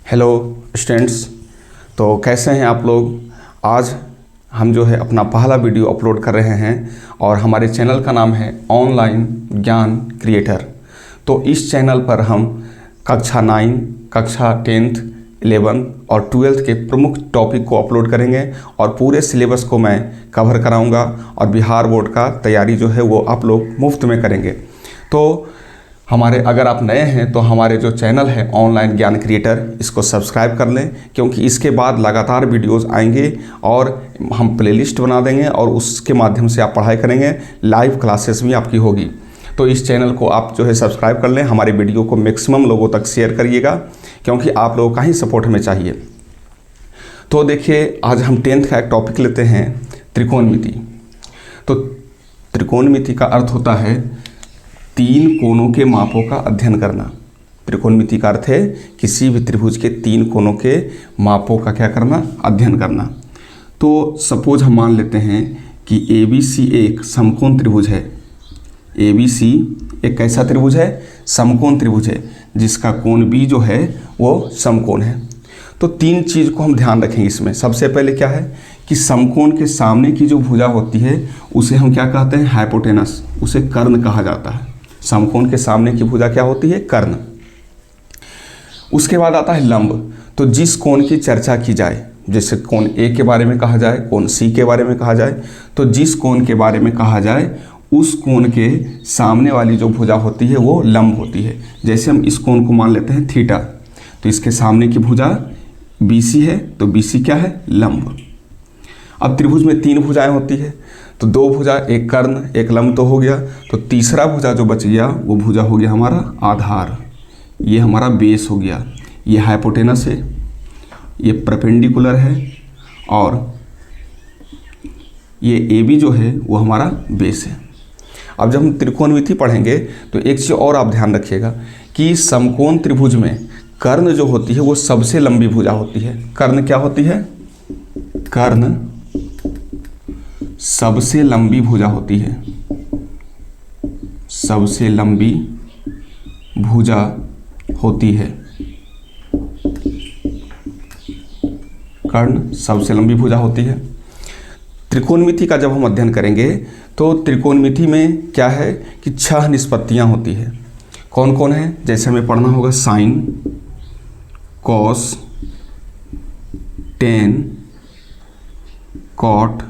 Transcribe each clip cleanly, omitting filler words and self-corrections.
Hello students. तो कैसे हैं आप लोग। आज हम जो है अपना पहला वीडियो अपलोड कर रहे हैं और हमारे चैनल का नाम है ऑनलाइन ज्ञान क्रिएटर। तो इस चैनल पर हम कक्षा 9, कक्षा 10th, 11th और 12th के प्रमुख टॉपिक को अपलोड करेंगे और पूरे सिलेबस को मैं कवर कराऊंगा और बिहार बोर्ड का तैयारी जो है वो आप लोग मुफ्त में करेंगे। तो हमारे अगर आप नए हैं तो हमारे जो चैनल है ऑनलाइन ज्ञान क्रिएटर, इसको सब्सक्राइब कर लें, क्योंकि इसके बाद लगातार वीडियोस आएंगे और हम प्लेलिस्ट बना देंगे और उसके माध्यम से आप पढ़ाई करेंगे। लाइव क्लासेस भी आपकी होगी। तो इस चैनल को आप जो है सब्सक्राइब कर लें। हमारे वीडियो को मैक्सिमम लोगों तक शेयर करिएगा, क्योंकि आप लोगों का ही सपोर्ट हमें चाहिए। तो देखिए, आज हम 10th का एक टॉपिक लेते हैं, त्रिकोणमिति। तो त्रिकोणमिति का अर्थ होता है 3 कोणों के मापों का अध्ययन करना। त्रिकोणमिति का अर्थ है किसी भी त्रिभुज के 3 कोणों के मापों का क्या करना, अध्ययन करना। तो सपोज हम मान लेते हैं कि ABC एक समकोण त्रिभुज है। ABC एक कैसा त्रिभुज है, समकोण त्रिभुज है, जिसका कोण B जो है वो समकोण है। तो 3 चीज़ को हम ध्यान रखेंगे इसमें। सबसे पहले क्या है कि समकोण के सामने की जो भुजा होती है उसे हम क्या कहते हैं, हाइपोटेनस, उसे कर्ण कहा जाता है। समकोण के सामने की भुजा क्या होती है, कर्ण। उसके बाद आता है लंब। तो जिस कोण की चर्चा की जाए, जैसे कोण A के बारे में कहा जाए, कोण C के बारे में कहा जाए, तो जिस कोण के बारे में कहा जाए उस कोण के सामने वाली जो भुजा होती है वो लंब होती है। जैसे हम इस कोण को मान लेते हैं थीटा, तो इसके सामने की भुजा BC है, तो BC क्या है, लंब। अब त्रिभुज में 3 भुजाएं होती है, तो 2 भुजा, एक कर्ण, एक लंब तो हो गया। तो तीसरा भुजा जो बच गया वो भुजा हो गया हमारा आधार। ये हमारा बेस हो गया। ये हाइपोटेनस है, ये परपेंडिकुलर है और ये AB जो है वो हमारा बेस है। अब जब हम त्रिकोणमिति पढ़ेंगे तो एक चीज़ और आप ध्यान रखिएगा कि समकोण त्रिभुज में कर्ण जो होती है वो सबसे लंबी भुजा होती है। कर्ण क्या होती है, कर्ण सबसे लंबी भुजा होती है। सबसे लंबी भुजा होती है, कर्ण सबसे लंबी भुजा होती है। त्रिकोणमिति का जब हम अध्ययन करेंगे तो त्रिकोणमिति में क्या है कि 6 निष्पत्तियां होती है। कौन कौन है, जैसे हमें पढ़ना होगा साइन, कॉस, टेन, कॉट,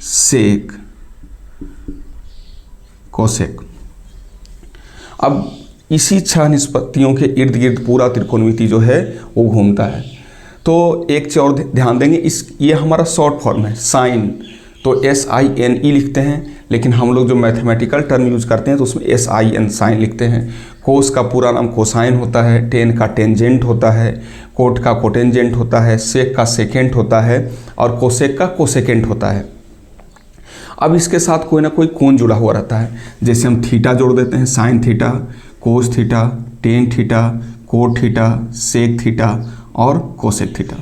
सेक, कोसेक। अब इसी 6 निष्पत्तियों के इर्द गिर्द पूरा त्रिकोणमिति जो है वो घूमता है। तो एक चीज और ध्यान देंगे, ये हमारा शॉर्ट फॉर्म है साइन, तो SINE लिखते हैं, लेकिन हम लोग जो मैथमेटिकल टर्म यूज करते हैं तो उसमें SIN साइन लिखते हैं। कोस का पूरा नाम कोसाइन होता है, टेन का टेंजेंट होता है, कोट का कोटेंजेंट होता है, सेक का सेकेंट होता है और कोसेक का कोसेकेंट होता है। अब इसके साथ कोई ना कोई कोण जुड़ा हुआ रहता है। जैसे हम थीटा जोड़ देते हैं, sine theta, cos theta, tan theta, cot theta, sec theta और कोसेक थीटा।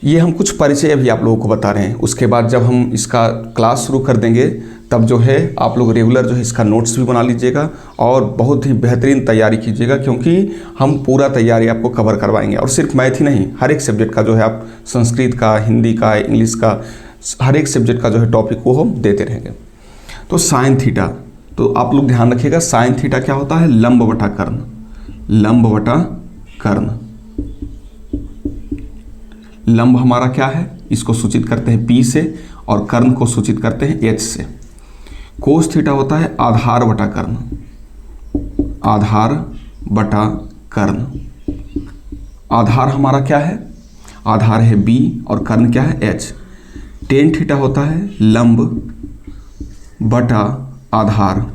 ये हम कुछ परिचय अभी आप लोगों को बता रहे हैं। उसके बाद जब हम इसका क्लास शुरू कर देंगे तब जो है आप लोग रेगुलर जो है इसका नोट्स भी बना लीजिएगा और बहुत ही बेहतरीन तैयारी कीजिएगा, क्योंकि हम पूरा तैयारी आपको कवर करवाएंगे। और सिर्फ मैथ ही नहीं, हर एक सब्जेक्ट का जो है आप संस्कृत का, हिंदी का, इंग्लिश का, हर एक सब्जेक्ट का जो है टॉपिक वो हम देते रहेंगे। तो साइन थीटा, तो आप लोग ध्यान रखिएगा, साइन थीटा क्या होता है, लंब बटा कर्ण। लंब बटा कर्ण। लंब हमारा क्या है, इसको सूचित करते हैं P से और कर्ण को सूचित करते हैं H से। कोस थीटा होता है आधार बटा कर्ण। आधार बटा कर्ण। आधार हमारा क्या है, आधार है B और कर्ण क्या है, H। टेन थीटा होता है लंब बटा आधार।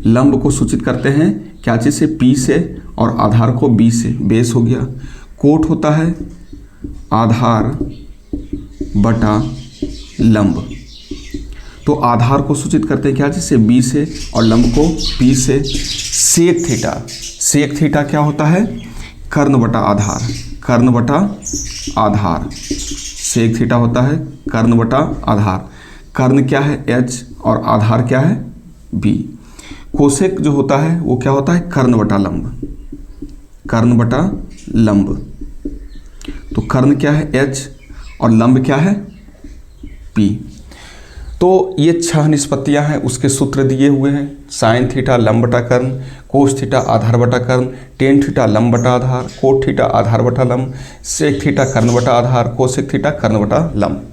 लंब को सूचित करते हैं क्या चीज से, P से, और आधार को B से, बेस हो गया। कोट होता है आधार बटा लंब। तो आधार को सूचित करते हैं क्या चीज से, B से, और लंब को P से। सेक थीटा, सेक थीटा क्या होता है, कर्ण बटा आधार। कर्ण बटा आधार, सेक थीटा होता है कर्ण बटा आधार। कर्ण क्या है H और आधार क्या है B। कोसेक जो होता है वो क्या होता है, कर्ण बटा लंब, कर्ण बटा लंब। तो कर्ण क्या है h और लंब क्या है p। तो ये 6 निष्पत्तियां हैं, उसके सूत्र दिए हुए हैं। साइन थीटा लंब बटा कर्ण, कोस थीटा आधार बटा कर्ण, टेन थीटा लंब बटा आधार, कोट थीटा आधार बटा लंब, सेक थीटा कर्ण बटा आधार, कोसेक थीटा कर्ण बटा लंब।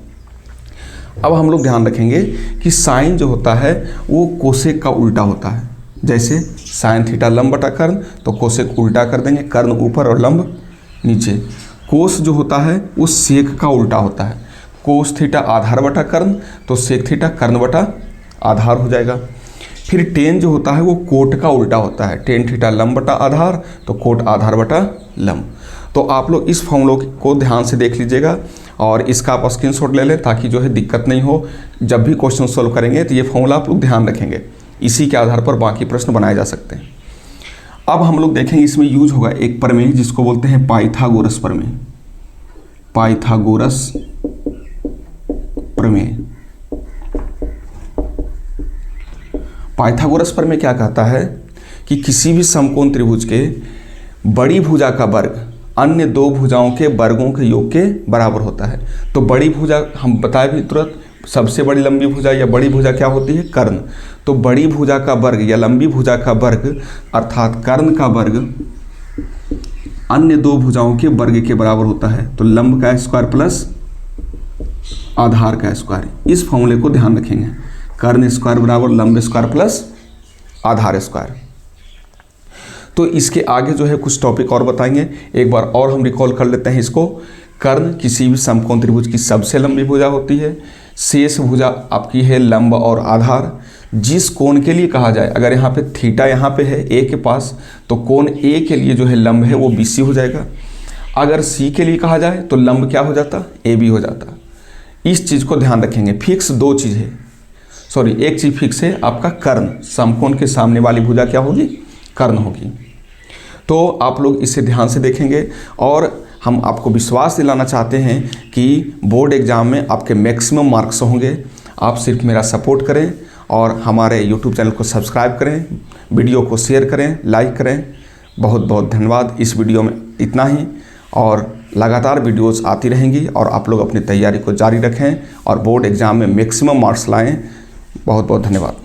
अब हम लोग ध्यान रखेंगे कि साइन जो होता है वो कोसेक का उल्टा होता है। जैसे साइन थीटा लंब बटा कर्ण, तो कोसेक उल्टा कर देंगे, कर्ण ऊपर और लंब नीचे। कोस जो होता है वो सेक का उल्टा होता है। कोस थीटा आधार बटा कर्ण, तो सेक थीटा कर्ण बटा आधार हो जाएगा। फिर टेन जो होता है वो कोट का उल्टा होता है। टेन थीटा लंब बटा आधार, तो कोट आधार बटा लंब। तो आप लोग इस फॉर्मूलों को ध्यान से देख लीजिएगा और इसका आप स्क्रीनशॉट ले लें, ताकि जो है दिक्कत नहीं हो। जब भी क्वेश्चन सॉल्व करेंगे तो ये फॉर्मूला आप लोग ध्यान रखेंगे, इसी के आधार पर बाकी प्रश्न बनाए जा सकते हैं। अब हम लोग देखेंगे इसमें यूज होगा एक प्रमेय जिसको बोलते हैं पाइथागोरस प्रमेय। पाइथागोरस प्रमेय। पाइथागोरस प्रमेय क्या कहता है कि किसी भी समकोण त्रिभुज के बड़ी भुजा का वर्ग अन्य दो भुजाओं के वर्गों के योग के बराबर होता है। तो बड़ी भुजा हम बताए भी तुरंत, सबसे बड़ी लंबी भुजा या बड़ी भुजा क्या होती है, कर्ण। तो बड़ी भुजा का वर्ग या लंबी भुजा का वर्ग अर्थात कर्ण का वर्ग अन्य दो भुजाओं के वर्ग के बराबर होता है। तो लंब का स्क्वायर प्लस आधार का स्क्वायर। इस फॉर्मूले को ध्यान रखेंगे, कर्ण स्क्वायर बराबर लंब स्क्वायर प्लस आधार स्क्वायर। तो इसके आगे जो है कुछ टॉपिक और बताएंगे, एक बार और हम रिकॉल कर लेते हैं इसको। कर्ण किसी भी समकोण त्रिभुज की सबसे लंबी भुजा होती है। शेष भुजा आपकी है लंब और आधार। जिस कोण के लिए कहा जाए, अगर यहाँ पे थीटा यहाँ पे है ए के पास, तो कोण ए के लिए जो है लंब है वो BC हो जाएगा। अगर C के लिए कहा जाए तो लंब क्या हो जाता, AB हो जाता। इस चीज़ को ध्यान रखेंगे। फिक्स दो चीज़ है, सॉरी एक चीज़ फिक्स है, आपका कर्ण। समकोण के सामने वाली भुजा क्या होगी, कर्ण होगी। तो आप लोग इसे ध्यान से देखेंगे और हम आपको विश्वास दिलाना चाहते हैं कि बोर्ड एग्ज़ाम में आपके मैक्सिमम मार्क्स होंगे। आप सिर्फ मेरा सपोर्ट करें और हमारे YouTube चैनल को सब्सक्राइब करें, वीडियो को शेयर करें, लाइक करें। बहुत बहुत धन्यवाद। इस वीडियो में इतना ही और लगातार वीडियोस आती रहेंगी और आप लोग अपनी तैयारी को जारी रखें और बोर्ड एग्ज़ाम में मैक्सिमम मार्क्स लाएं। बहुत बहुत धन्यवाद।